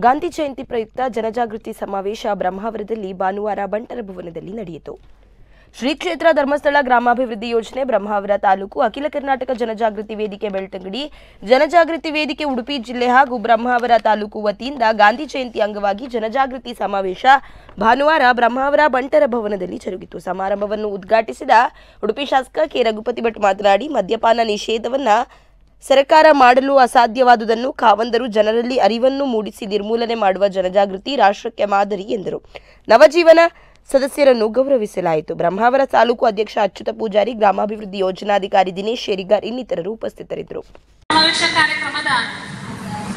ಗಾಂಧಿ ಜಯಂತಿ ಪ್ರಯುಕ್ತ ಜನಜಾಗೃತಿ ಸಮಾವೇಶ ಬ್ರಹ್ಮಾವರದಲ್ಲಿ ಭಾನುವಾರ ಬಂಟರ ಭವನದಲ್ಲಿ ನಡೆಯಿತು. ಶ್ರೀ ಕ್ಷೇತ್ರ ಧರ್ಮಸ್ಥಳ ಗ್ರಾಮಾಭಿವೃದ್ಧಿ ಯೋಜನೆ ಬ್ರಹ್ಮಾವರ ತಾಲೂಕು ಅಖಿಲ ಕರ್ನಾಟಕ ಜನಜಾಗೃತಿ ವೇದಿಕೆ ಬೆಳ್ತಂಗಡಿ ಜನಜಾಗೃತಿ ವೇದಿಕೆ ಉಡುಪಿ ಜಿಲ್ಲೆ ಹಾಗೂ ಬ್ರಹ್ಮಾವರ ತಾಲೂಕು ವತಿಯಿಂದ ಗಾಂಧಿ ಜಯಂತಿ ಅಂಗವಾಗಿ ಜನಜಾಗೃತಿ ಸಮಾವೇಶ ಭಾನುವಾರ ಬ್ರಹ್ಮಾವರ ಬಂಟರ ಭವನದಲ್ಲಿ ಜರುಗಿತು. ಸಮಾರಂಭವನ್ನು ಉದ್ಘಾಟಿಸಿದ ಉಡುಪಿ ಶಾಸಕ ಕೆ ರಘುಪತಿ ಭಟ್ ಮಾತನಾಡಿ, ಮದ್ಯಪಾನ ನಿಷೇಧವನ್ನ ಸರ್ಕಾರ ಮಾಡಲು ಅಸಾಧ್ಯವಾದುದನ್ನು ಕಾವಂದರು ಜನರಲ್ಲಿ ಅರಿವನ್ನು ಮೂಡಿಸಿ ನಿರ್ಮೂಲನೆ ಮಾಡುವ ಜನಜಾಗೃತಿ ರಾಷ್ಟ್ರಕ್ಕೆ ಮಾದರಿ ಎಂದರು. ನವಜೀವನ ಸದಸ್ಯರನ್ನು ಗೌರವಿಸಲಾಯಿತು. ಬ್ರಹ್ಮಾವರ ತಾಲೂಕು ಅಧ್ಯಕ್ಷ ಅಚ್ಯುತ ಪೂಜಾರಿ, ಗ್ರಾಮಾಭಿವೃದ್ಧಿ ಯೋಜನಾಧಿಕಾರಿ ದಿನೇಶ್ ಶೇರಿಗಾರ್ ಇನ್ನಿತರರು ಉಪಸ್ಥಿತರಿದ್ದರು. ಸಮಾವೇಶ ಕಾರ್ಯಕ್ರಮದ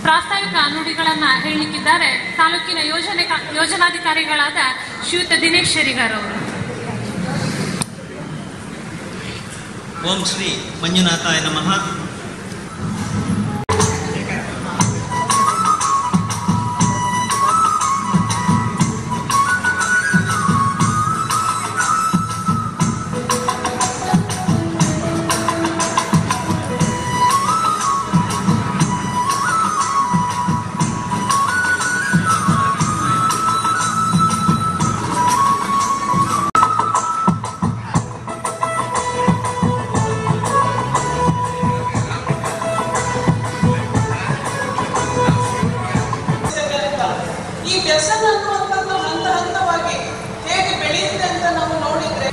ಪ್ರಾಸ್ತಾವಿಕ ನುಡಿಗಳನ್ನು ಹೇಳಲಿಕ್ಕಿದ್ದಾರೆ ತಾಲೂಕಿನ ಯೋಜನಾಧಿಕಾರಿಗಳಾದ ಶ್ರೀಯುತ ದಿನೇಶ್ ಶೇರಿಗಾರ್ ಅವರು. ಓಂ ಶ್ರೀ ಮಂಜುನಾಥಾಯ ನಮಃ. ಈ ವ್ಯಸನ ಅನ್ನುವಂಥದ್ದು ಹಂತ ಹಂತವಾಗಿ ಹೇಗೆ ಬೆಳೆಯುತ್ತೆ ಅಂತ ನಾವು ನೋಡಿದ್ರೆ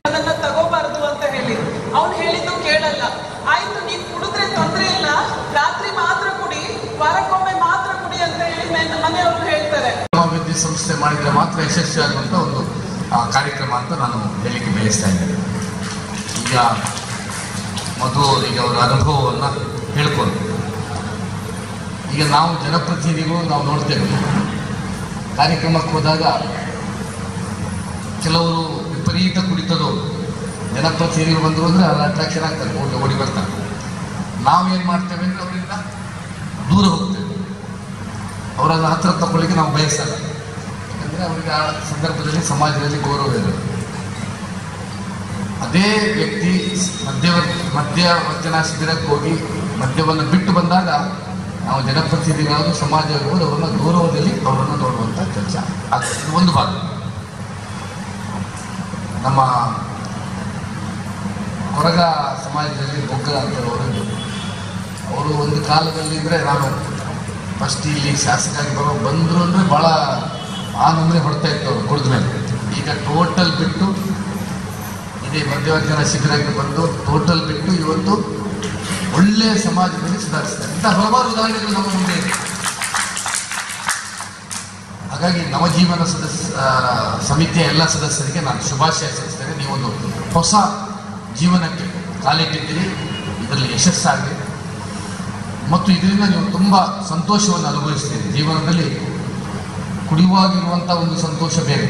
ಅದನ್ನ ತಗೋಬಾರ್ದು ಅಂತ ಹೇಳಿ ಅವ್ನು ಹೇಳಿದ್ದು ಕೇಳಲ್ಲ. ಆಯ್ತು, ನೀನ್ ಕುಡಿದ್ರೆ ತೊಂದ್ರೆ ಇಲ್ಲ, ರಾತ್ರಿ ಮಾತ್ರ ಕುಡಿ, ವಾರಕ್ಕೊಮ್ಮೆ ಮಾತ್ರ ಕುಡಿ ಅಂತ ಹೇಳಿ ಮನೆಯವರು ಹೇಳ್ತಾರೆ. ಗ್ರಾಮಾಭಿವೃದ್ಧಿ ಸಂಸ್ಥೆ ಮಾಡಿದ್ರೆ ಮಾತ್ರ ಯಶಸ್ವಿಯಾಗುವಂತ ಒಂದು ಕಾರ್ಯಕ್ರಮ ಅಂತ ನಾನು ಹೇಳಿಕೆ ಬಯಸ್ತಾ ಇದ್ದೇನೆ. ಈಗ ಮಧು ಅವರಿಗೆ ಅವರ ಅನುಭವವನ್ನು ಹೇಳ್ಕೊಂಡು ಈಗ ನಾವು ಜನಪ್ರತಿನಿಧಿಗಳು ನಾವು ನೋಡ್ತೇವೆ, ಕಾರ್ಯಕ್ರಮಕ್ಕೆ ಹೋದಾಗ ಕೆಲವರು ವಿಪರೀತ ಕುಡಿತದವರು ಜನಪ್ರತಿನಿಧಿಗಳು ಬಂದರು ಅಂದರೆ ಅದು ಅಟ್ರಾಕ್ಷನ್ ಆಗ್ತಾರೆ, ಓಡಿ ಬರ್ತಾರೆ. ನಾವೇನು ಮಾಡ್ತೇವೆ ಅಂದರೆ ಅವರಿಂದ ದೂರ ಹೋಗ್ತೇವೆ, ಅವರನ್ನು ಹತ್ರ ತಗೊಳ್ಳಿಕ್ಕೆ ನಾವು ಬಯಸಲ್ಲ. ಯಾಕಂದರೆ ಅವರಿಗೆ ಆ ಸಂದರ್ಭದಲ್ಲಿ ಸಮಾಜದಲ್ಲಿ ಗೌರವ ಇರೋದು. ಅದೇ ವ್ಯಕ್ತಿ ಮದ್ಯವರ್ಜನಾ ಶಿಬಿರಕ್ಕೆ ಹೋಗಿ ಮದ್ಯವನ್ನು ಬಿಟ್ಟು ಬಂದಾಗ ನಾವು ಜನಪ್ರತಿನಿಧಿಗಳಾದ ಸಮಾಜವಿರ್ಬೋದು ಅವರನ್ನು ಗೌರವದಲ್ಲಿ ಅವರನ್ನು ನೋಡುವಂಥ ಕೆಲಸ ಆಗ್ತದೆ. ಇದು ಒಂದು ಭಾಗ. ನಮ್ಮ ಕೊರಗ ಸಮಾಜದಲ್ಲಿ ಬೊಗ್ಗರ ಅಂತವರು ಅವರು ಒಂದು ಕಾಲದಲ್ಲಿ ಅಂದರೆ ನಾನು ಫಸ್ಟ್ ಇಲ್ಲಿ ಶಾಸಕಾಗಿ ಬಂದರು ಅಂದರೆ ಭಾಳ ಆನಂದ್ರೆ ಹೊಡ್ತಾ ಇತ್ತು ಅವರು ಕುಡಿದ ಮೇಲೆ. ಈಗ ಟೋಟಲ್ ಬಿಟ್ಟು ಇದೇ ಮಧ್ಯವರ್ಜನ ಶಿಬಿರಕ್ಕೆ ಬಂದು ಟೋಟಲ್ ಬಿಟ್ಟು ಇವತ್ತು ಒಳ್ಳೆಯ ಸಮಾಜದಲ್ಲಿ ಸುಧಾರಿಸ್ತಾರೆ. ಇಂಥ ಹಲವಾರು ಉದಾಹರಣೆಗಳು ನಮ್ಮ ಮುಂದೆ ಇದೆ. ಹಾಗಾಗಿ ನವಜೀವನ ಸಮಿತಿಯ ಎಲ್ಲ ಸದಸ್ಯರಿಗೆ ನಾನು ಶುಭಾಶಯ ಸಲ್ಲಿಸ್ತೇನೆ. ನೀವೊಂದು ಹೊಸ ಜೀವನಕ್ಕೆ ಕಾಲಿಟ್ಟಿದ್ದೀರಿ, ಇದರಲ್ಲಿ ಯಶಸ್ಸಾಗಲಿ ಮತ್ತು ಇದರಿಂದ ನೀವು ತುಂಬ ಸಂತೋಷವನ್ನು ಅನುಭವಿಸ್ತೀರಿ. ಜೀವನದಲ್ಲಿ ಕುಡಿಯುವಾಗಿರುವಂಥ ಒಂದು ಸಂತೋಷ ಬೇರೆ,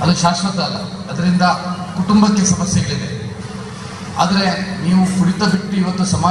ಅದು ಶಾಶ್ವತ ಅಲ್ಲ. ಅದರಿಂದ ಕುಟುಂಬಕ್ಕೆ ಸಮಸ್ಯೆಗಳಿದೆ. ಆದರೆ ನೀವು ಕುಡಿತ ಬಿಟ್ಟು ಇವತ್ತು ಸಮಾಜ